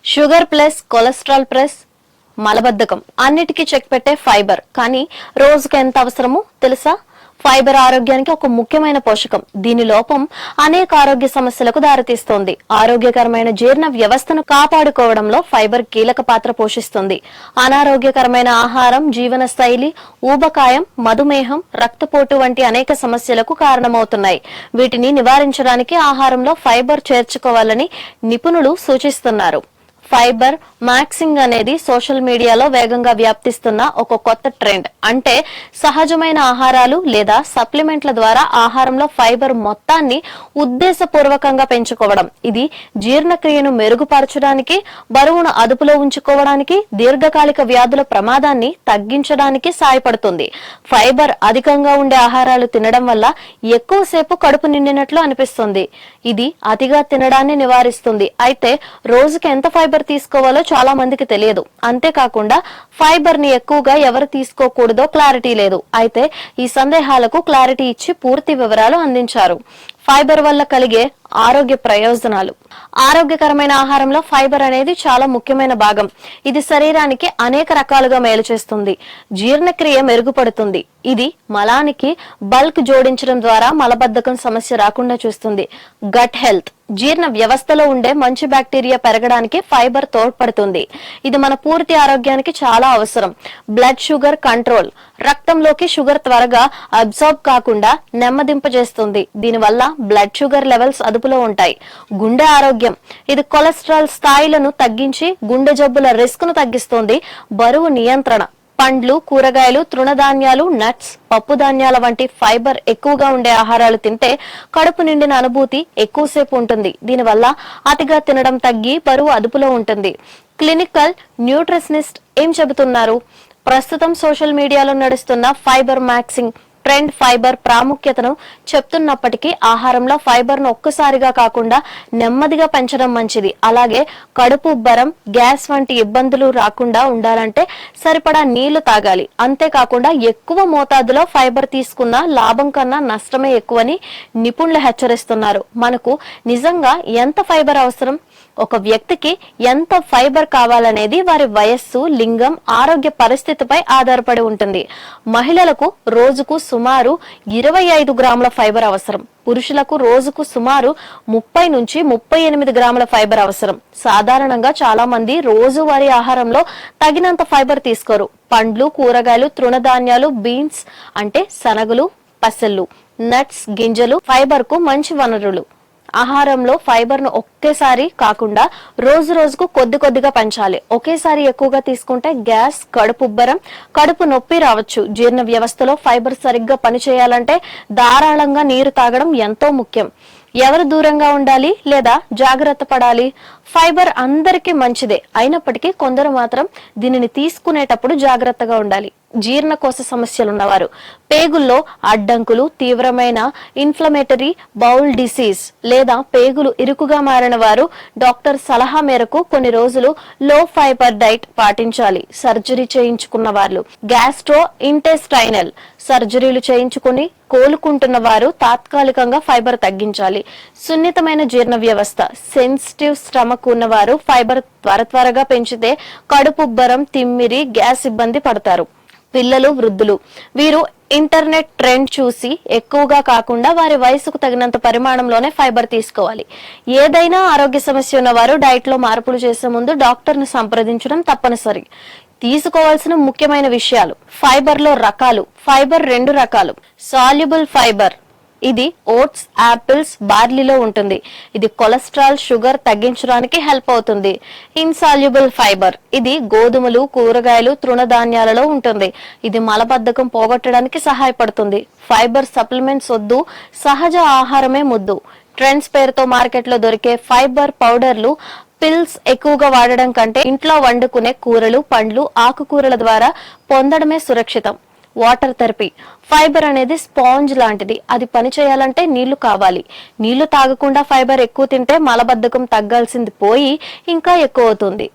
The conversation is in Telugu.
షుగర్ ప్లస్ కొలెస్ట్రాల్ ప్లస్ మలబద్ధకం అన్నిటికీ చెక్ పెట్టే ఫైబర్. కానీ రోజుకి ఎంత అవసరమో తెలుసా? ఫైబర్ ఆరోగ్యానికి ఒక ముఖ్యమైన పోషకం. దీని లోపం అనేక ఆరోగ్య సమస్యలకు దారితీస్తోంది. ఆరోగ్యకరమైన జీర్ణ వ్యవస్థను కాపాడుకోవడంలో ఫైబర్ కీలక పాత్ర పోషిస్తుంది. అనారోగ్యకరమైన ఆహారం, జీవన శైలి, ఊబకాయం, మధుమేహం, రక్తపోటు వంటి అనేక సమస్యలకు కారణమవుతున్నాయి. వీటిని నివారించడానికి ఆహారంలో ఫైబర్ చేర్చుకోవాలని నిపుణులు సూచిస్తున్నారు. ఫైబర్ మ్యాక్సింగ్ అనేది సోషల్ మీడియాలో వేగంగా వ్యాప్తిస్తున్న ఒక కొత్త ట్రెండ్. అంటే సహజమైన ఆహారాలు లేదా సప్లిమెంట్ల ద్వారా ఆహారంలో ఫైబర్ మొత్తాన్ని ఉద్దేశపూర్వకంగా పెంచుకోవడం. ఇది జీర్ణక్రియను మెరుగుపరచడానికి, బరువును అదుపులో ఉంచుకోవడానికి, దీర్ఘకాలిక వ్యాధుల ప్రమాదాన్ని తగ్గించడానికి సాయపడుతుంది. ఫైబర్ అధికంగా ఉండే ఆహారాలు తినడం వల్ల ఎక్కువసేపు కడుపు నిండినట్లు అనిపిస్తుంది. ఇది అతిగా తినడాన్ని నివారిస్తుంది. అయితే రోజుకి ఎంత ఫైబర్ తీసుకోవాలో చాలా మందికి తెలియదు. అంతేకాకుండా ఫైబర్ ని ఎక్కువగా ఎవరు తీసుకోకూడదో క్లారిటీ లేదు. అయితే ఈ సందేహాలకు క్లారిటీ ఇచ్చి పూర్తి వివరాలు అందించారు. ఫైబర్ వల్ల కలిగే ఆరోగ్య ప్రయోజనాలు. ఆరోగ్యకరమైన ఆహారంలో ఫైబర్ అనేది చాలా ముఖ్యమైన భాగం. ఇది శరీరానికి అనేక రకాలుగా మేలు చేస్తుంది. జీర్ణక్రియ మెరుగుపడుతుంది. ఇది మలానికి బల్క్ జోడించడం ద్వారా మలబద్ధకం సమస్య రాకుండా చూస్తుంది. గట్ హెల్త్, జీర్ణ వ్యవస్థలో ఉండే మంచి బ్యాక్టీరియా పెరగడానికి ఫైబర్ తోడ్పడుతుంది. ఇది మన పూర్తి ఆరోగ్యానికి చాలా అవసరం. బ్లడ్ షుగర్ కంట్రోల్, రక్తంలోకి షుగర్ త్వరగా అబ్జార్బ్ కాకుండా నెమ్మదింపజేస్తుంది. దీనివల్ల బ్లడ్ షుగర్ లెవెల్స్ అదుపులో ఉంటాయి. గుండె ఆరోగ్యం, ఇది కొలెస్ట్రాల్ స్థాయిలను తగ్గించి గుండె జబ్బుల రిస్క్ ను తగ్గిస్తుంది. బరువు నియంత్రణ, పండ్లు, కూరగాయలు, తృణధాన్యాలు, నట్స్, పప్పు ధాన్యాల వంటి ఫైబర్ ఎక్కువగా ఉండే ఆహారాలు తింటే కడుపు నిండిన అనుభూతి ఎక్కువసేపు ఉంటుంది. దీనివల్ల అతిగా తినడం తగ్గి బరువు అదుపులో ఉంటుంది. క్లినికల్ న్యూట్రిషనిస్ట్ ఏం చెబుతున్నారు? ప్రస్తుతం సోషల్ మీడియాలో నడుస్తున్న ఫైబర్ మ్యాక్సింగ్ ట్రెండ్ ఫైబర్ ప్రాముఖ్యతను చెప్తున్నప్పటికీ ఆహారంలో ఫైబర్ ను ఒక్కసారిగా కాకుండా నెమ్మదిగా పెంచడం మంచిది. అలాగే కడుపు ఉబ్బరం, గ్యాస్ వంటి ఇబ్బందులు రాకుండా ఉండాలంటే సరిపడా నీళ్లు తాగాలి. అంతేకాకుండా ఎక్కువ మోతాదులో ఫైబర్ తీసుకున్న లాభం కన్నా నష్టమే ఎక్కువని నిపుణులు హెచ్చరిస్తున్నారు. మనకు నిజంగా ఎంత ఫైబర్ అవసరం? ఒక వ్యక్తికి ఎంత ఫైబర్ కావాలనేది వారి వయస్సు, లింగం, ఆరోగ్య పరిస్థితిపై ఆధారపడి ఉంటుంది. మహిళలకు రోజుకు సుమారు 25 గ్రాముల ఫైబర్ అవసరం. పురుషులకు రోజుకు సుమారు 30 నుంచి 38 గ్రాముల ఫైబర్ అవసరం. సాధారణంగా చాలా మంది రోజువారీ ఆహారంలో తగినంత ఫైబర్ తీసుకోరు. పండ్లు, కూరగాయలు, తృణధాన్యాలు, బీన్స్ అంటే శనగలు, పెసలు, నట్స్, గింజలు ఫైబర్ కు మంచి వనరులు. ఆహారంలో ఫైబర్ ను ఒకేసారి కాకుండా రోజు రోజుకు కొద్ది కొద్దిగా పెంచాలి. ఒకేసారి ఎక్కువగా తీసుకుంటే గ్యాస్, కడుపు ఉబ్బరం, కడుపు నొప్పి రావచ్చు. జీర్ణ వ్యవస్థలో ఫైబర్ సరిగ్గా పనిచేయాలంటే ధారాళంగా నీరు తాగడం ఎంతో ముఖ్యం. ఎవరు దూరంగా ఉండాలి లేదా జాగ్రత్త పడాలి? ఫైబర్ అందరికీ మంచిదే. అయినప్పటికీ కొందరు మాత్రం దీనిని తీసుకునేటప్పుడు జాగ్రత్తగా ఉండాలి. జీర్ణకోశ సమస్యలున్నవారు, పేగుల్లో అడ్డంకులు, తీవ్రమైన ఇన్ఫ్లమేటరీ బౌల్ డిసీజ్ లేదా పేగులు ఇరుకుగా మారిన వారు డాక్టర్ సలహా మేరకు కొన్ని రోజులు లో ఫైబర్ డైట్ పాటించాలి. సర్జరీ చేయించుకున్న వాళ్ళు, గ్యాస్ట్రో ఇంటెస్టైనల్ సర్జరీలు చేయించుకుని కోలుకుంటున్న వారు తాత్కాలికంగా ఫైబర్ తగ్గించాలి. సున్నితమైన జీర్ణ వ్యవస్థ, సెన్సిటివ్ స్టమక్ ఉన్నవారు ఫైబర్ త్వరగా పెంచితే కడుపుబ్బరం, తిమ్మిరి, గ్యాస్ ఇబ్బంది పడతారు. పిల్లలు, వృద్ధులు వీరు ఇంటర్నెట్ ట్రెండ్ చూసి ఎక్కువగా కాకుండా వారి వయసుకు తగినంత పరిమాణంలోనే ఫైబర్ తీసుకోవాలి. ఏదైనా ఆరోగ్య సమస్య ఉన్నవారు డైట్ లో మార్పులు చేసే ముందు డాక్టర్ ను సంప్రదించడం తప్పనిసరి. తీసుకోవాల్సిన ముఖ్యమైన విషయాలు. ఫైబర్ లో రకాలు. ఫైబర్ 2 రకాలు. సాల్యుబుల్ ఫైబర్, ఇది ఓట్స్, యాపిల్స్, బార్లీలో ఉంటుంది. ఇది కొలెస్ట్రాల్, షుగర్ తగ్గించడానికి హెల్ప్ అవుతుంది. ఇన్సాల్యుబుల్ ఫైబర్, ఇది గోధుమలు, కూరగాయలు, తృణధాన్యాలలో ఉంటుంది. ఇది మలబద్ధకం పోగొట్టడానికి సహాయపడుతుంది. ఫైబర్ సప్లిమెంట్స్ వద్దు, సహజ ఆహారమే ముద్దు. ట్రెండ్స్ పేరుతో మార్కెట్ లో దొరికే ఫైబర్ పౌడర్లు, పిల్స్ ఎక్కువగా వాడడం కంటే ఇంట్లో వండుకునే కూరలు, పండ్లు, ఆకుకూరల ద్వారా పొందడమే సురక్షితం. వాటర్ థెరపీ, ఫైబర్ అనేది స్పాంజ్ లాంటిది. అది పని చేయాలంటే నీళ్లు కావాలి. నీళ్లు తాగకుండా ఫైబర్ ఎక్కువ తింటే మలబద్ధకం తగ్గాల్సింది పోయి ఇంకా ఎక్కువ అవుతుంది.